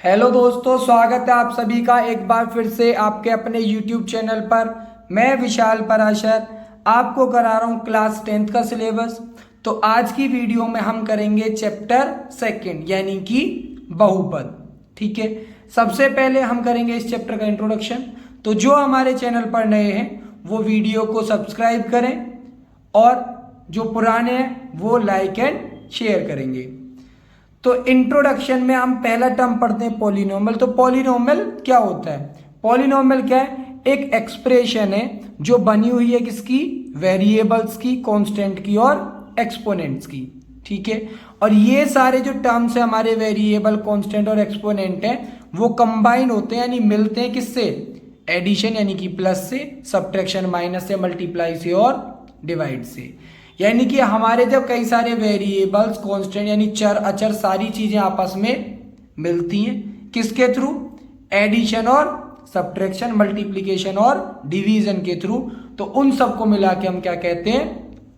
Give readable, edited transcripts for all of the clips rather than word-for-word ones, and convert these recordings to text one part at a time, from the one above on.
Hello दोस्तों, स्वागत है आप सभी का एक बार फिर से आपके अपने YouTube चैनल पर। मैं विशाल पराशर आपको करा रहा हूँ क्लास 10th का सिलेबस। तो आज की वीडियो में हम करेंगे चैप्टर सेकंड यानी कि बहुपद। ठीक है, सबसे पहले हम करेंगे इस चैप्टर का इंट्रोडक्शन। तो जो हमारे चैनल पर नए हैं वो वीडियो को सब्सक्राइब करें और जो पुराने हैं वो लाइक एंड शेयर करेंगे। तो इंट्रोडक्शन में हम पहला टर्म पढ़ते हैं पॉलिनोमियल। तो पॉलिनोमियल क्या होता है? पॉलिनोमियल क्या है? एक एक्सप्रेशन है जो बनी हुई है किसकी? वेरिएबल्स की, कांस्टेंट की और एक्सपोनेंट्स की। ठीक है, और ये सारे जो टर्म्स है हमारे वेरिएबल, कांस्टेंट और एक्सपोनेंट है वो कंबाइन होते हैं यानी मिलते हैं किससे? एडिशन यानी कि प्लस से, सब्ट्रैक्शन माइनस से, मल्टीप्लाई से और डिवाइड से। यानी कि हमारे जब कई सारे वेरिएबल्स, कांस्टेंट यानी चर अचर सारी चीजें आपस में मिलती हैं किसके थ्रू? एडिशन और सब्ट्रैक्शन, मल्टीप्लिकेशन और डिवीजन के थ्रू। तो उन सबको मिला के हम क्या कहते हैं?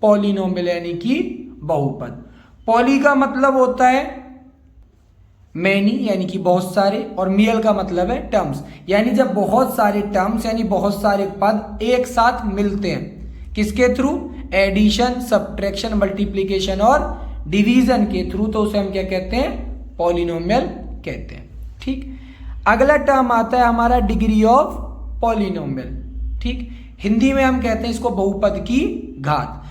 पॉलिनोमियल यानी कि बहुपद। पॉली का मतलब होता है मैनी यानी कि बहुत सारे, और मियल का मतलब है टर्म्स, यानी जब बहुत सारे टर्म्स यानी बहुत सारे पद एक साथ मिलते हैं किसके थ्रू? एडिशन, सब्ट्रैक्शन, मल्टीप्लिकेशन और डिवीजन के थ्रू। तो उसे हम क्या कहते हैं? पॉलिनोमियल कहते हैं। ठीक, अगला टर्म आता है हमारा डिग्री ऑफ पॉलिनोमियल। ठीक, हिंदी में हम कहते हैं इसको बहुपद की घात।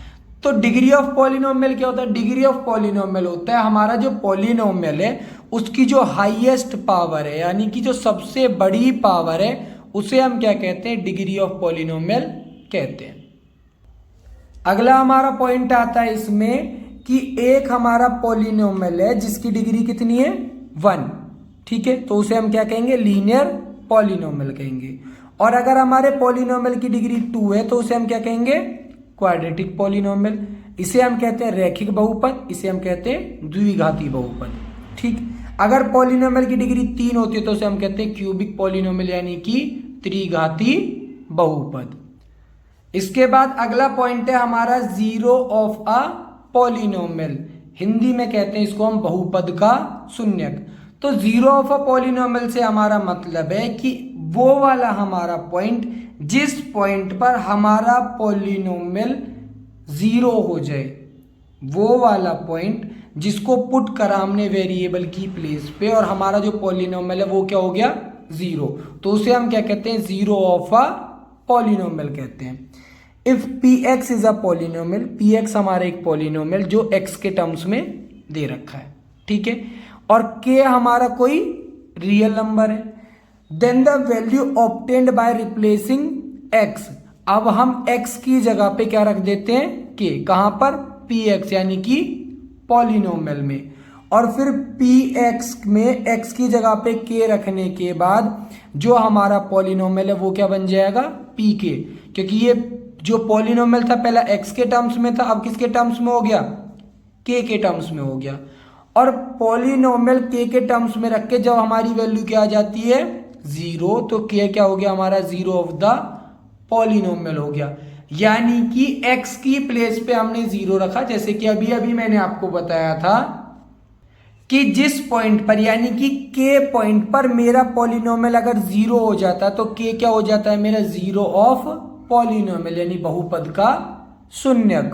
तो डिग्री ऑफ पॉलिनोमियल क्या होता है? डिग्री ऑफ पॉलिनोमियल होता है हमारा जो पॉलिनोमियल है उसकी जो हाईएस्ट पावर है यानी कि जो सबसे बड़ी पावर है उसे हम क्या कहते हैं? डिग्री ऑफ पॉलिनोमियल कहते हैं। अगला हमारा पॉइंट आता है इसमें कि एक हमारा पॉलिनोमियल है जिसकी डिग्री कितनी है? 1। ठीक है, तो उसे हम क्या कहेंगे? लीनियर पॉलिनोमियल कहेंगे। और अगर हमारे पॉलिनोमियल की डिग्री 2 है तो उसे हम क्या कहेंगे? Quadratic polynomial. इसे हम कहते हैं रैखिक बहुपद, इसे हम कहते हैं द्विघाती बहुपद। ठीक, अगर पॉलिनोमियल की डिग्री 3 होती है तो उसे हम कहते हैं क्यूबिक पॉलिनोमियल यानी कि त्रिघाती बहुपद। इसके बाद अगला पॉइंट है हमारा zero of a polynomial. Hindi में कहते हैं इसको हम बहुपद का शून्यक। तो जीरो ऑफ अ पॉलिनोमियल से हमारा मतलब है कि वो वाला हमारा पॉइंट जिस पॉइंट पर हमारा पॉलिनोमियल जीरो हो जाए, वो वाला पॉइंट जिसको पुट करा हमने वेरिएबल की प्लेस पे और हमारा जो पॉलिनोमियल है वो क्या हो गया? जीरो। तो उसे हम क्या कहते हैं? जीरो ऑफ अ पॉलिनोमियल कहते हैं। If P x is a polynomial, P x हमारा एक पॉलिनोमियल जो एक्स के टर्म्स में दे रखा है। ठीक है, और के हमारा कोई रियल नंबर है, then the value obtained by replacing x. अब हम एक्स की जगह पे क्या रख देते हैं? के। कहां पर? पी एक्स यानी कि पॉलिनोमियल में। और फिर पी एक्स में एक्स की जगह पे के रखने के बाद जो हमारा पॉलिनोमियल है वो क्या बन जाएगा? पी के। क्योंकि ये जो पॉलिनोमियल था पहला एक्स के टर्म्स में था, अब किसके टर्म्स में हो गया? के टर्म्स में हो गया। और पॉलिनोमियल के टर्म्स में रख के जब हमारी वैल्यू क्या आ जाती है? जीरो, तो के क्या हो गया हमारा? जीरो ऑफ द पॉलिनोमियल हो गया। यानी कि एक्स की प्लेस पे हमने जीरो रखा, जैसे कि अभी अभी मैंने आपको बताया था कि जिस पॉइंट पर यानी कि के पॉइंट पर मेरा पॉलिनोमियल अगर जीरो हो जाता तो के क्या हो जाता है मेरा? जीरो ऑफ पॉलिनोमियल यानी बहुपद का शून्यक।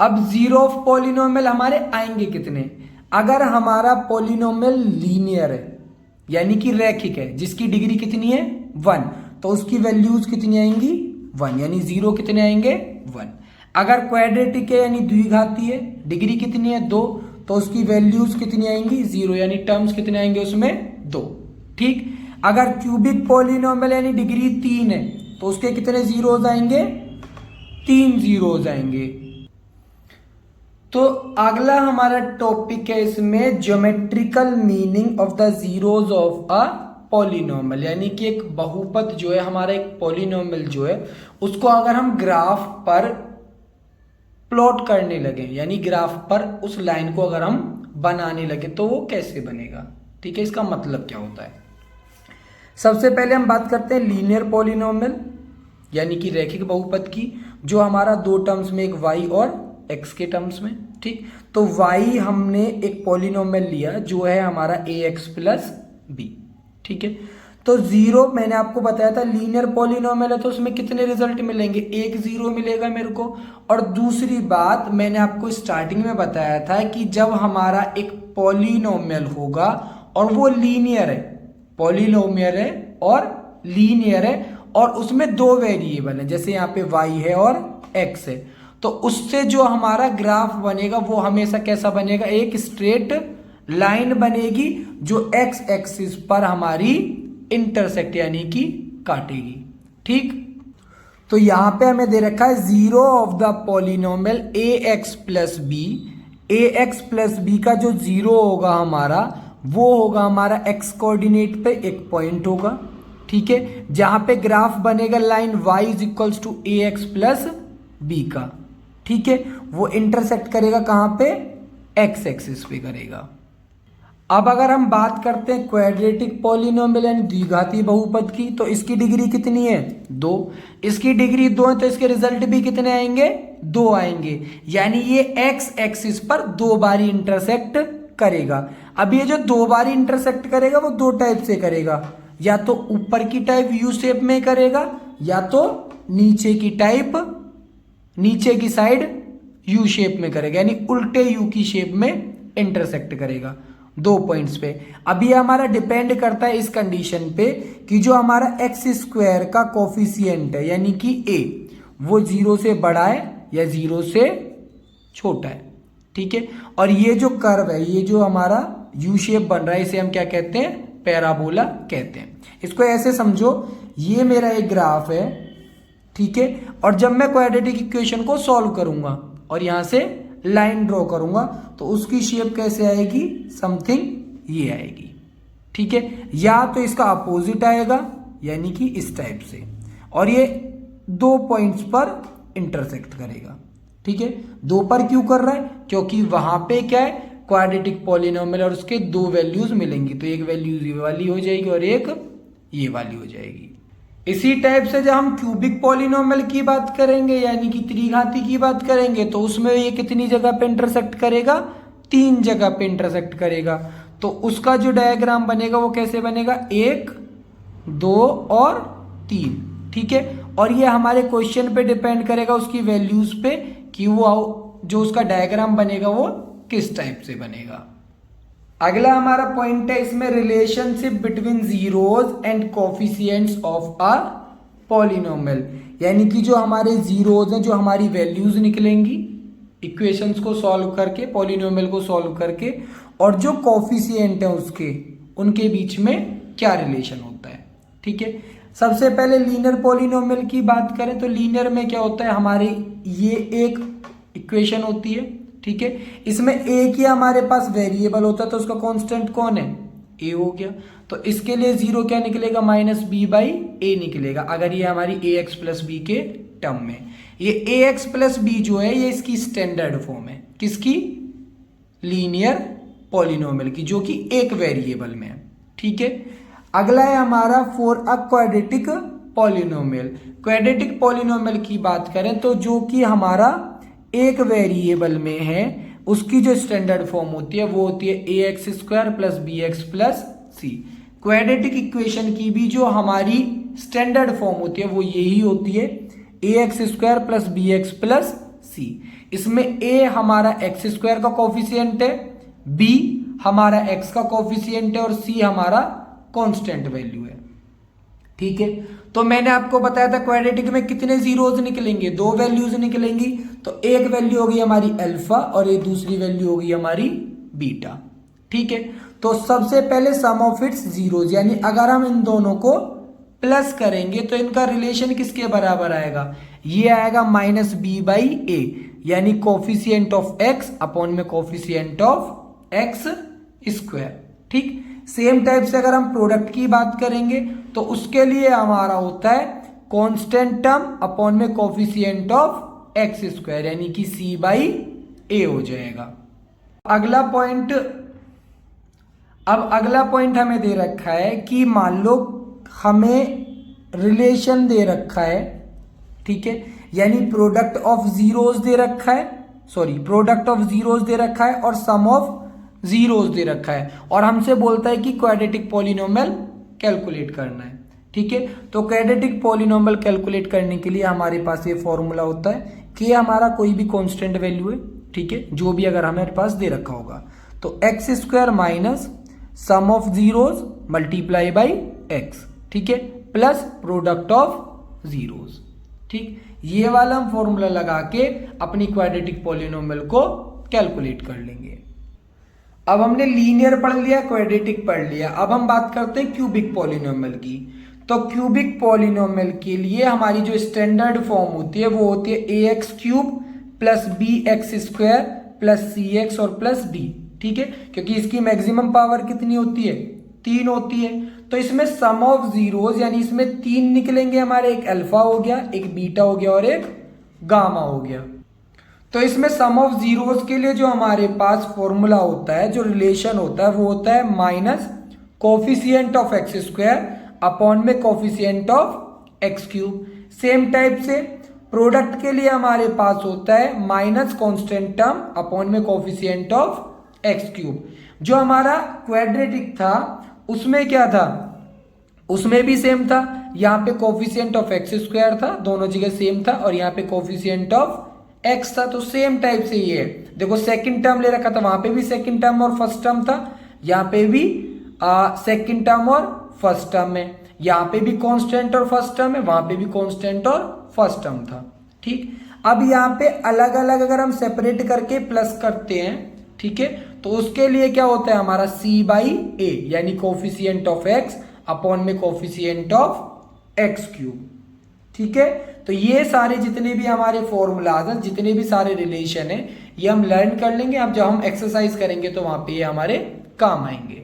अब जीरो ऑफ पॉलिनोमियल हमारे आएंगे कितने? अगर हमारा पॉलिनोमियल लीनियर है यानी कि रैखिक है जिसकी डिग्री कितनी है? 1, तो उसकी वैल्यूज कितनी आएंगी? 1, यानी जीरो कितने आएंगे? 1। अगर क्वाड्रेटिक है यानी द्विघाती है, डिग्री कितनी है? 2, तो उसकी वैल्यूज कितनी आएंगी? 0, यानी टर्म्स कितने आएंगे उसमें? 2। ठीक, अगर क्यूबिक पॉलिनोमियल यानी डिग्री 3 है तो उसके कितने जीरोज आएंगे? 3 जीरोज आएंगे। तो अगला हमारा टॉपिक है इसमें geometrical meaning of the zeros of a polynomial. यानी कि एक बहुपद जो है हमारा, एक पॉलिनोमियल जो है उसको अगर हम ग्राफ पर प्लॉट करने लगे यानी ग्राफ पर उस लाइन को अगर हम बनाने लगे तो वो कैसे बनेगा? ठीक है, इसका मतलब क्या होता है? सबसे पहले हम बात करते हैं लीनियर पॉलिनोमियल यानी कि रैखिक बहुपद की, जो हमारा दो टर्म्स में, एक y और x के टर्म्स में। ठीक, तो y हमने एक पॉलिनोमियल लिया जो है हमारा ax प्लस बी। ठीक है। तो जीरो मैंने आपको बताया था लीनियर पॉलिनोमियल है तो उसमें कितने रिजल्ट मिलेंगे, एक जीरो मिलेगा मेरे को। और दूसरी बात मैंने आपको स्टार्टिंग में बताया था कि जब हमारा एक पॉलिनोमियल होगा और वो लीनियर है, पॉलिनोमियल है और लीनियर है और उसमें दो वेरिएबल है, जैसे यहाँ पे y है और x है, तो उससे जो हमारा ग्राफ बनेगा वो हमेशा कैसा बनेगा, एक स्ट्रेट लाइन बनेगी जो x एक्सिस पर हमारी इंटरसेक्ट यानी कि काटेगी। ठीक, तो यहां पे हमें दे रखा है zero of the polynomial a x plus b. A x plus b का जो जीरो होगा हमारा वो होगा हमारा एक्स कोऑर्डिनेट पे एक पॉइंट होगा। ठीक है, जहां पे ग्राफ बनेगा line y is equals to a x plus b का। ठीक है, वो इंटरसेक्ट करेगा कहां पे, एक्स एक्सिस पे करेगा। अब अगर हम बात करते हैं क्वाड्रेटिक पॉलिनोमियल यानी द्विघाती बहुपद की, तो इसकी डिग्री कितनी है, 2। इसकी डिग्री 2 है तो इसके रिजल्ट भी कितने आएंगे, 2 आएंगे, यानी ये एक्स एक्सिस पर 2 बारी इंटरसेक्ट करेगा। अब ये जो 2 बारी इंटरसेक्ट करेगा वो 2 टाइप से करेगा, या तो ऊपर की टाइप यू शेप में करेगा या तो नीचे की टाइप, नीचे की साइड यू शेप में करेगा, यानी उल्टे यू की शेप में इंटरसेक्ट करेगा 2 पॉइंट्स पे। अभी हमारा डिपेंड करता है इस कंडीशन पे कि जो हमारा एक्स स्क्वायर का कोफिशिएंट है यानी कि ए वो 0 से बड़ा है या 0 से छोटा है। ठीक है, और ये जो कर्व है, ये जो हमारा यू शेप बन रहा है, इसे हम क्या कहते हैं, पैराबोला कहते हैं। इसको ऐसे समझो, ये मेरा एक ग्राफ है, ठीक है, और जब मैं क्वाड्रेटिक इक्वेशन को सॉल्व करूंगा और यहां से लाइन ड्रॉ करूंगा तो उसकी शेप कैसे आएगी, समथिंग ये आएगी। ठीक है, या तो इसका अपोजिट आएगा यानी कि इस टाइप से, और ये 2 पॉइंट्स पर इंटरसेक्ट करेगा। ठीक है, 2 पर क्यों कर रहा है, क्योंकि वहां पे क्या है, क्वाड्रेटिक पॉलिनोमियल और उसके 2 वैल्यूज मिलेंगी, तो एक वैल्यू ये वाली हो जाएगी और एक ये वाली हो जाएगी। इसी टाइप से जब हम क्यूबिक पॉलिनोमियल की बात करेंगे यानी कि त्रिघाती की बात करेंगे, तो उसमें ये कितनी जगह पे इंटरसेक्ट करेगा, 3 जगह पे इंटरसेक्ट करेगा। तो उसका जो डायग्राम बनेगा वो कैसे बनेगा, 1 2 और 3। ठीक है, और ये हमारे क्वेश्चन पे डिपेंड करेगा उसकी वैल्यूज पे कि वो जो उसका डायग्राम बनेगा वो किस टाइप से बनेगा। अगला हमारा पॉइंट है इसमें relationship between zeros and coefficients of a polynomial, यानी कि जो हमारे जीरोज हैं, जो हमारी वैल्यूज निकलेंगी इक्वेशंस को सॉल्व करके, पॉलिनोमियल को सॉल्व करके, और जो कोफिशिएंट है उसके, उनके बीच में क्या रिलेशन होता है। ठीक है, सबसे पहले लीनियर पॉलिनोमियल की बात करें तो लीनियर में क्या होता है, हमारी ये एक इक्वेशन होती है। ठीक है, इसमें एक ही हमारे पास वेरिएबल होता है तो उसका कांस्टेंट कौन है, ए हो गया, तो इसके लिए 0 क्या निकलेगा, -b/a निकलेगा अगर ये हमारी ax प्लस बी के टर्म में। ये ax प्लस बी जो है ये इसकी स्टैंडर्ड फॉर्म है, किसकी, लीनियर पॉलिनोमियल की, जो कि एक वेरिएबल में है। ठीक है, अगला है हमारा for a quadratic polynomial. Quadratic polynomial की बात करें तो जो कि हमारा एक वेरिएबल में है, उसकी जो स्टैंडर्ड फॉर्म होती है वो होती है ax² plus bx plus c। Quadratic equation की भी जो हमारी स्टैंडर्ड फॉर्म होती है वो यही होती है ax² plus bx plus c। इसमें a हमारा x² का कोफिशिएंट है, b हमारा x का कोफिशिएंट है और c हमारा कांस्टेंट वैल्यू है। ठीक है, तो मैंने आपको बताया था क्वाड्रेटिक में कितने जीरोज निकलेंगे, 2 वैल्यूज निकलेंगी, तो एक वैल्यू होगी हमारी अल्फा और एक दूसरी वैल्यू होगी हमारी बीटा। ठीक है, तो सबसे पहले सम ऑफ इट्स जीरोज, यानी अगर हम इन दोनों को प्लस करेंगे तो इनका रिलेशन किसके बराबर आएगा, ये आएगा -b/a, यानी कोफिशिएंट ऑफ x अपॉन में कोफिशिएंट ऑफ x स्क्वायर। ठीक, सेम टाइप से अगर हम प्रोडक्ट की बात करेंगे तो उसके लिए हमारा होता है कांस्टेंट टर्म अपॉन में कोफिशिएंट ऑफ x स्क्वायर, यानी कि c/a हो जाएगा। अगला पॉइंट हमें दे रखा है कि मान लो हमें रिलेशन दे रखा है। ठीक है, यानी प्रोडक्ट ऑफ जीरोज दे रखा है, प्रोडक्ट ऑफ जीरोज दे रखा है और सम ऑफ जीरोज दे रखा है, और हमसे बोलता है कि क्वाड्रेटिक पॉलिनोमियल कैलकुलेट करना है। ठीक है, तो क्वाड्रेटिक पॉलिनोमियल कैलकुलेट करने के लिए हमारे पास ये फॉर्मूला होता है कि हमारा कोई भी कांस्टेंट वैल्यू है, ठीक है, जो भी अगर हमारे पास दे रखा होगा, तो x square minus sum of zeros multiply by x, ठीक है, प्लस प्रोडक्ट ऑफ जीरोज। ठीक, ये वाला हम फॉर्मूला लगा के अपनी क्वाड्रेटिक पॉलिनोमियल को कैलकुलेट कर लेंगे। अब हमने लीनियर पढ़ लिया, क्वाड्रेटिक पढ़ लिया, अब हम बात करते हैं क्यूबिक पॉलिनोमियल की। तो क्यूबिक पॉलिनोमियल के लिए हमारी जो स्टैंडर्ड फॉर्म होती है वो होती है A X cube plus B X square plus C X और प्लस डी। ठीक है, क्योंकि इसकी मैक्सिमम पावर कितनी होती है, 3 होती है। तो इसमें सम ऑफ जीरोज यानी इसमें 3 निकलेंगे हमारे, एक अल्फा हो गया, एक बीटा हो गया और एक गामा हो गया। तो इसमें सम ऑफ जीरोज के लिए जो हमारे पास फॉर्मूला होता है, जो रिलेशन होता है, वो होता है minus coefficient of X square upon में coefficient of X cube. Same type से प्रोडक्ट के लिए हमारे पास होता है माइनस कांस्टेंट टर्म अपॉन में कोफिशिएंट ऑफ एक्स क्यूब। जो हमारा क्वाड्रेटिक था उसमें क्या था, उसमें भी सेम था, यहाँ पे कोफिशिएंट ऑफ एक्स स्क्वायर था, दोनों जगह सेम था, और यहाँ पे कोफिशिएंट ऑफ एक्स था। तो सेम टाइप से ये है, देखो सेकंड टर्म ले रखा था, वहां पे भी सेकंड टर्म और फर्स्ट टर्म था, यहाँ पे भी सेकंड टर्म और फर्स्ट टर्म है, यहाँ पे भी कांस्टेंट और फर्स्ट टर्म है, वहां पे भी कांस्टेंट और फर्स्ट टर्म था। ठीक, अब यहाँ पे अलग अलग अगर हम सेपरेट करके प्लस करते हैं, ठीक है, तो उसके लिए क्या होता है हमारा सी बाई ए यानी कोफिशिएंट ऑफ एक्स अपॉन में कोफिशिएंट ऑफ एक्स क्यूब। ठीक है, तो ये सारे जितने भी हमारे फॉर्मूलाज हैं, जितने भी सारे रिलेशन है, ये हम लर्न कर लेंगे। अब जब हम एक्सरसाइज करेंगे तो वहां पे ये हमारे काम आएंगे।